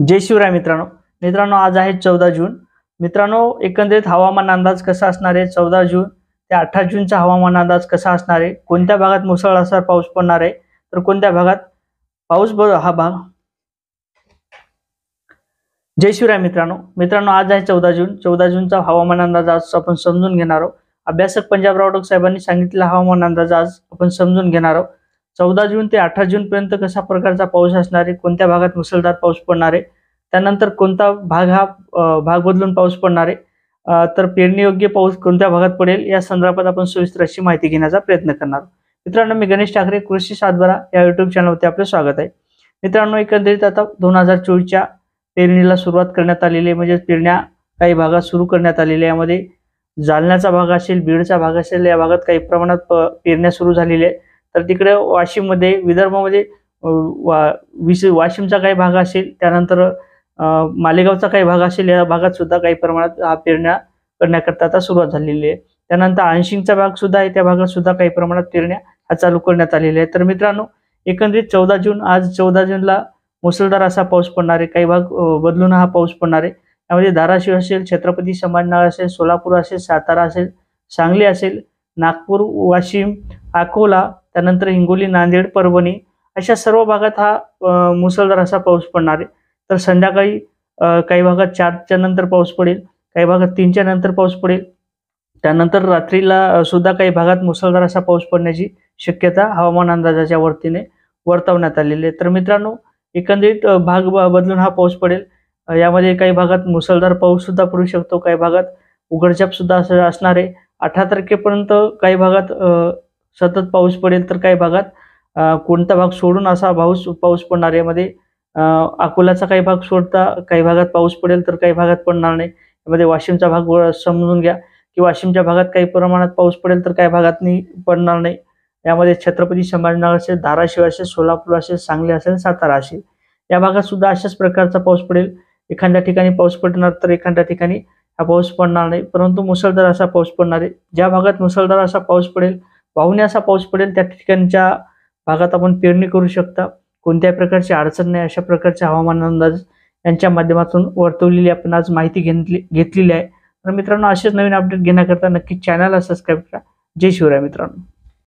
जय शिवराय मित्रांनो. आज आहे 14 जून. मित्रांनो, एकंदरीत हवामान अंदाज कसा असणार आहे 14 जून ते 18 जूनचा हवामान अंदाज कसा असणार आहे, कोणत्या भागात मुसळधार पाऊस पडणार आहे, तर कोणत्या भागात पाऊस हा भाग. जय शिवराय मित्रांनो, आज आहे 14 जून. 14 जूनचा हवामान अंदाज आज आपण समजून घेणार आहोत. अभ्यासक पंजाबराव डोक साहेबांनी सांगितलेला हवामान अंदाज आज आपण समजून घेणार आहोत. 14 जून ते 18 जून पर्यंत कशा प्रकारचा पाऊस असणार आहे, कोणत्या भागात मुसळधार पाऊस पडणार आहे, त्यानंतर कोणता भाग हा भाग बदलून पाऊस पडणार आहे, तर पेरणी योग्य पाऊस कोणत्या भागात पडेल या संदर्भात आपण सविस्तर अशी माहिती घेण्याचा प्रयत्न करणार. मित्रांनो, मी गणेश ठाकरे, कृषी सातबारा या युट्यूब चॅनलवरती आपले स्वागत आहे. मित्रांनो, एकंदरीत आता 2024च्या पेरणीला सुरुवात करण्यात आलेली आहे. म्हणजे पेरण्या काही भागात सुरू करण्यात आलेल्या. यामध्ये जालन्याचा भाग असेल, बीडचा भाग असेल, या भागात काही प्रमाणात पेरण्या सुरू झालेल्या आहेत. तर तिकडे वाशिममध्ये, विदर्भामध्ये वाशिमचा काही भाग असेल, त्यानंतर मालेगावचा काही भाग असेल, या भागात सुद्धा काही प्रमाणात पेरण्या करण्याकरता आता सुरुवात झालेली आहे. त्यानंतर आंशिकचा भाग सुद्धा आहे, त्या भागात सुद्धा काही प्रमाणात पेरण्या चालू करण्यात आलेल्या आहेत. तर मित्रांनो, एकंदरीत 14 जून, आज 14 जूनला मुसळधार असा पाऊस पडणार आहे. काही भाग बदलून हा पाऊस पडणार आहे. यामध्ये धाराशिव असेल, छत्रपती संभाजीनगर असेल, सोलापूर असेल, सातारा असेल, सांगली असेल, नागपूर, वाशिम, अकोला, त्यानंतर हिंगोली, नांदेड, परभणी अशा सर्व भागात हा मुसळधार असा पाऊस पडणार आहे. तर संध्याकाळी काही भागात 4च्या नंतर पाऊस पडेल, काही भागात 3च्या नंतर पाऊस पडेल. त्यानंतर रात्रीला सुद्धा काही भागात मुसळधार असा पाऊस पडण्याची शक्यता हवामान अंदाजाच्या वतीने वर्तवण्यात आलेली आहे. तर मित्रांनो, एकंदरीत भाग बदलून हा पाऊस पडेल. यामध्ये काही भागात मुसळधार पाऊस सुद्धा पडू शकतो, काही भागात उघडझाप सुद्धा असणार आहे. 18 तारखेपर्यंत काही भागात सतत पाऊस पडेल, तर काही भागात कोणता भाग सोडून असा पाऊस पडणार आहे. यामध्ये अकोलाचा काही भाग सोडता काही भागात पाऊस पडेल, तर काही भागात पडणार नाही. यामध्ये वाशिमचा भाग समजून घ्या की वाशिमच्या भागात काही प्रमाणात पाऊस पडेल, तर काही भागात पडणार नाही. यामध्ये छत्रपती संभाजीनगर असेल, धाराशिव असेल, सोलापूर असेल, सांगली असेल, सातारा असेल, या भागात सुद्धा अशाच प्रकारचा पाऊस पडेल. एखाद्या ठिकाणी पाऊस पडणार, तर एखाद्या ठिकाणी हा पाऊस पडणार नाही, परंतु मुसळधार असा पाऊस पडणार आहे. ज्या भागात मुसळधार असा पाऊस पडेल, वाहुणे असा पाऊस पडेल, त्या ठिकाणच्या भागात आपण पेरणी करू शकता. कोणत्याही प्रकारची अडचण नाही, अशा प्रकारचे हवामान अंदाज यांच्या माध्यमातून वर्तवलेली आपण आज माहिती घेतलेली आहे. तर मित्रांनो, असेच नवीन अपडेट घेण्याकरता नक्की चॅनलला सबस्क्राईब करा. जय शिवराय मित्रांनो.